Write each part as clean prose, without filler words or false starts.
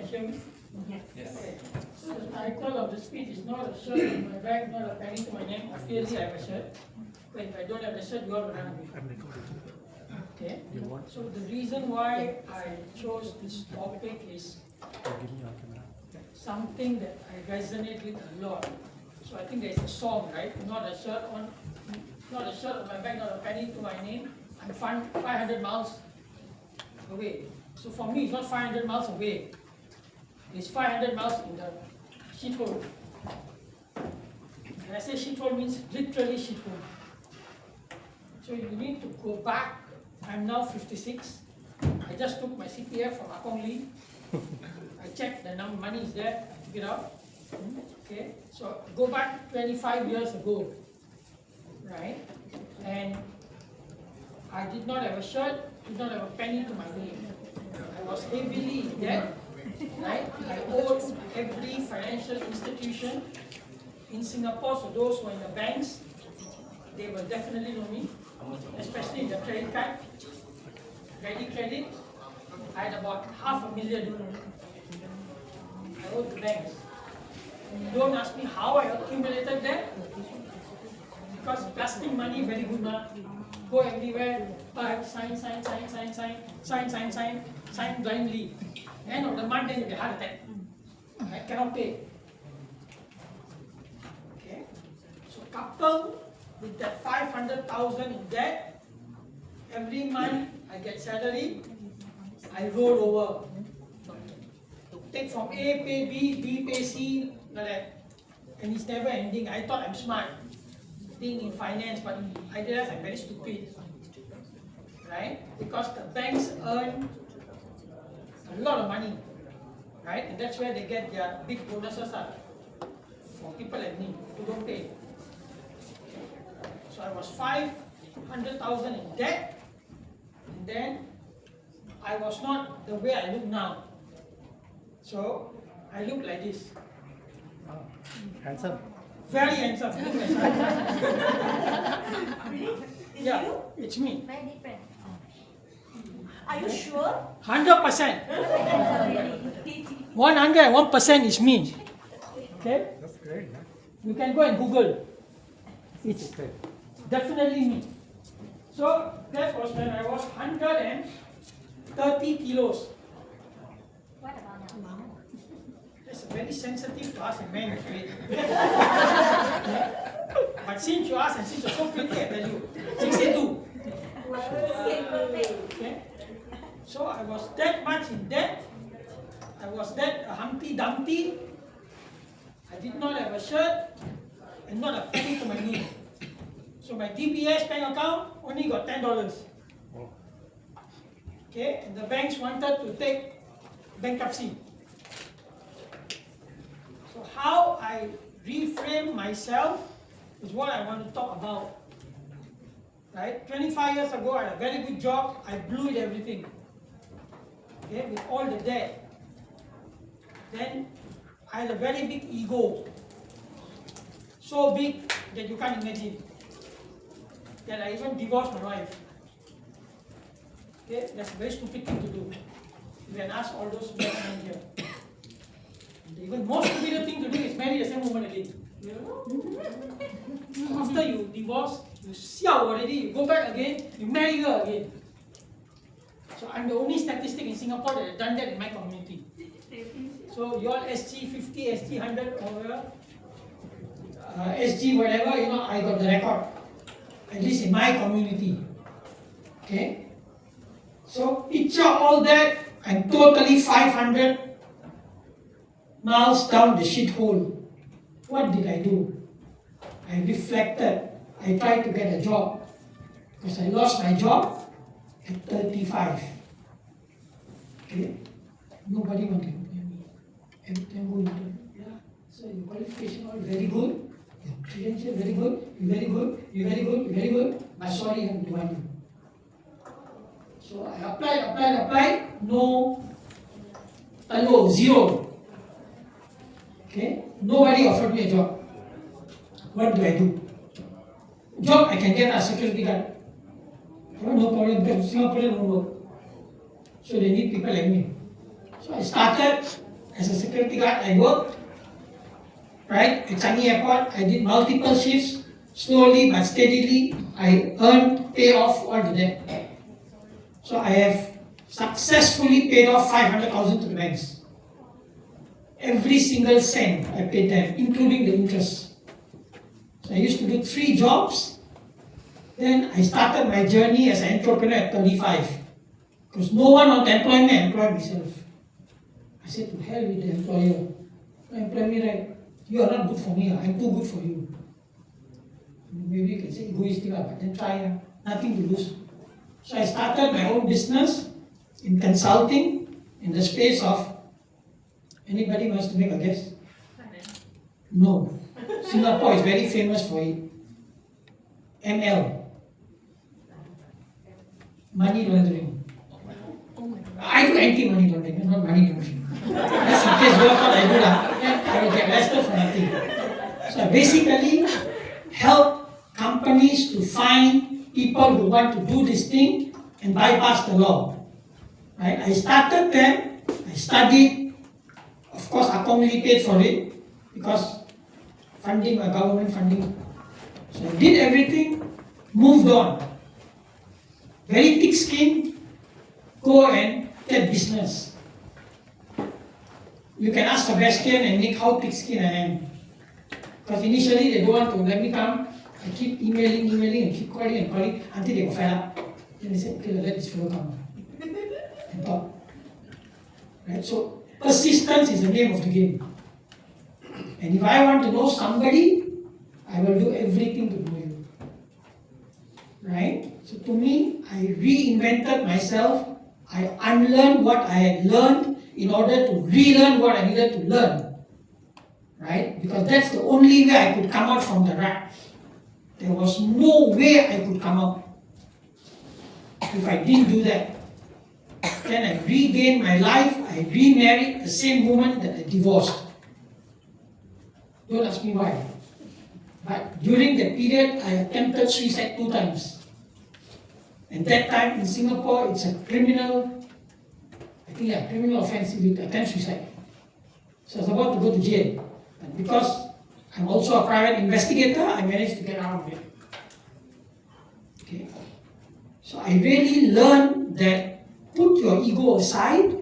can hear me? Yes. Okay. So the title of the speech is not a shirt on my back, not a penny to my name. Obviously, I have a shirt. But if I don't have a shirt, you all will run away. Okay. So the reason why I chose this topic is something that I resonate with a lot. So I think there's a song, right? Not a shirt on my back, not a penny to my name. I'm 500 miles away. So for me, it's not 500 miles away. It's 500 miles in the shithole. And I say shithole means literally shithole. So you need to go back. I'm now 56. I just took my CPF from Akong Lee. I checked the money is there, I took it out. Okay, so go back 25 years ago, right? And I did not have a shirt, did not have a penny to my name. I was heavily in debt, right? I owed every financial institution in Singapore, so those who are in the banks, they will definitely know me, especially the credit card, ready credit. I had about $500,000. I owed the banks. Don't ask me how I accumulated that, because plastic money very good now. Go everywhere, buy, sign blindly. End of the month, then you get heart attack. I cannot pay. Okay, so coupled with that 500,000 in debt, every month I get salary, I roll over. Take from A, pay B, B pay C, like that. And it's never ending. I thought I'm smart, being in finance, but I realized I'm very stupid. Right? Because the banks earn a lot of money. Right? And that's where they get their big bonuses for people like me who don't pay. So I was 500,000 in debt, and then I was not the way I look now. So I look like this. Oh, handsome. Very handsome. Yeah, it's me. Very different. Are you sure? 100%. 101% is me. Okay? That's great. Huh? You can go and Google. It's definitely me. So that was when I was 130 kilos. What about now? That's very sensitive to ask a man. But since you asked and since you're so pretty, I tell you, 62. Okay? So I was that much in debt. I was that Humpty Dumpty. I did not have a shirt and not a penny to my name. So my DBS bank account only got $10. Okay, and the banks wanted to take bankruptcy. So how I reframe myself is what I want to talk about. Right? 25 years ago, I had a very good job. I blew it everything. Okay, with all the debt. Then I had a very big ego. So big that you can't imagine. That I even divorced my wife. Okay, that's a very stupid thing to do. You can ask all those men here. The even more stupid thing to do is marry the same woman again. After you divorce, you siao already, you go back again, you marry her again. So I'm the only statistic in Singapore that has done that in my community. So your SG 50, SG 100, or SG whatever, I got the record. At least in my community. Okay? So picture all that, I'm totally 500 miles down the shithole. What did I do? I reflected. I tried to get a job. Because I lost my job at 35. Okay? Nobody wanted to employ me. Every time go into, so your qualification all very good, your credential very good, you're very good, you're very good, you're very good, but sorry, I don't want you. So I applied, no, hello, zero. Okay? Nobody offered me a job. What do I do? Job I can get a security guard. No problem because Singaporean won't work. So they need people like me. So I started as a security guard, I worked, right, at Changi Airport. I did multiple shifts. Slowly but steadily, I earned, pay off all the debt. So I have successfully paid off 500,000 to the banks. Every single cent I paid them, including the interest. So I used to do 3 jobs. Then I started my journey as an entrepreneur at 35. Because no one wanted to employ me, I employed myself. I said, to hell with the employer. You employ me, right? You are not good for me, I'm too good for you. Maybe you can say egoistic, but then try, nothing to lose. So I started my own business in consulting in the space of, anybody wants to make a guess? No. Singapore is very famous for it. ML. Money laundering. I do anti-money laundering, not money laundering. Just in case you all thought I do that, I will get arrested for nothing. So I basically help companies to find people who want to do this thing and bypass the law. Right? I started them, I studied, of course Akong Lee paid for it because funding, government funding. So I did everything, moved on. Very thick skin, go and get business. You can ask Sebastian and Nick how thick skin I am. Because initially they don't want to let me come. I keep emailing and keep calling until they got fed up. Then they said, okay, let this fellow come and talk. Right? So persistence is the name of the game. And if I want to know somebody, I will do everything to know you. Right? So to me, I reinvented myself. I unlearned what I had learned in order to relearn what I needed to learn. Right? Because that's the only way I could come out from the rut. There was no way I could come out. If I didn't do that, then I regained my life. I remarried the same woman that I divorced. Don't ask me why. But during that period, I attempted suicide 2 times. And that time in Singapore, it's a criminal, criminal offense if you attempt suicide. So I was about to go to jail. And because I'm also a private investigator, I managed to get out of it. Okay. So I really learned that put your ego aside.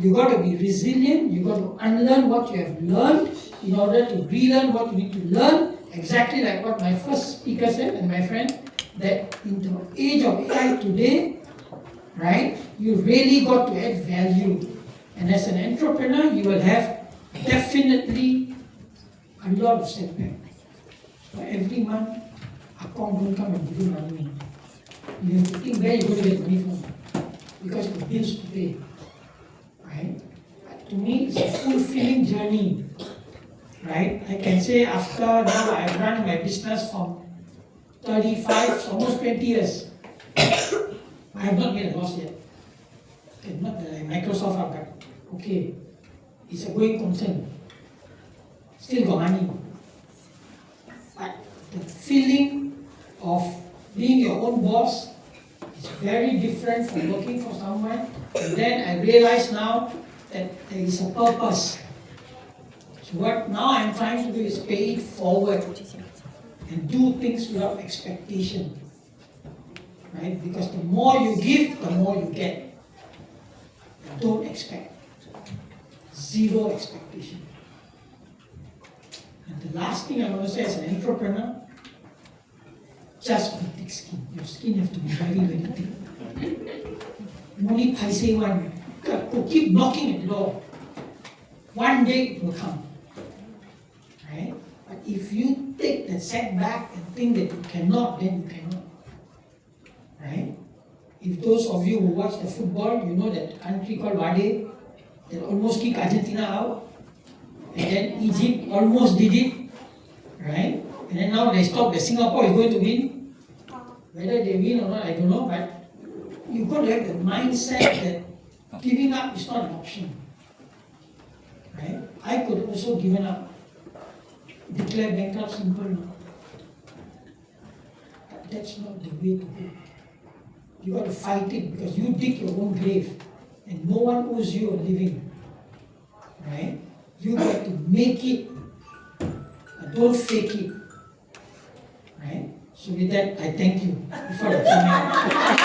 You got to be resilient. You got to unlearn what you have learned in order to relearn what you need to learn. Exactly like what my first speaker said and my friend, that in the age of AI today, right, you really got to add value. And as an entrepreneur, you will have definitely a lot of setback. But every month, Akong don't come and give you money. You have to think where you're going to get money from. Because the bills to pay. Right? But to me, it's a fulfilling journey. Right? I can say after now I've run my business from 35, almost 20 years. I have not made a loss yet. Okay, not that Microsoft have got. Okay. It's a going concern. Still got money. But the feeling of being your own boss is very different from working for someone. And then I realize now that there is a purpose. So what now I'm trying to do is pay it forward and do things without expectation. Right? Because the more you give, the more you get. Don't expect. Zero expectation. And the last thing I want to say as an entrepreneur, just be thick skin. Your skin has to be very, very thick. Only paiseh one. Keep knocking at the door. One day it will come. Right? But if you take that setback and think that you cannot, then you cannot. Right? If those of you who watch the football, you know that country called Wade, that almost kicked Argentina out. And then Egypt almost did it. Right? And then now they stop that Singapore is going to win. Whether they win or not, I don't know. But you've got to have the mindset that giving up is not an option. Right? I could also given up. Declare bankrupt, simple now. But that's not the way to go. You got to fight it because you dig your own grave and no one owes you a living. right? You got to make it. Don't fake it. Right? So with that, I thank you for the comment.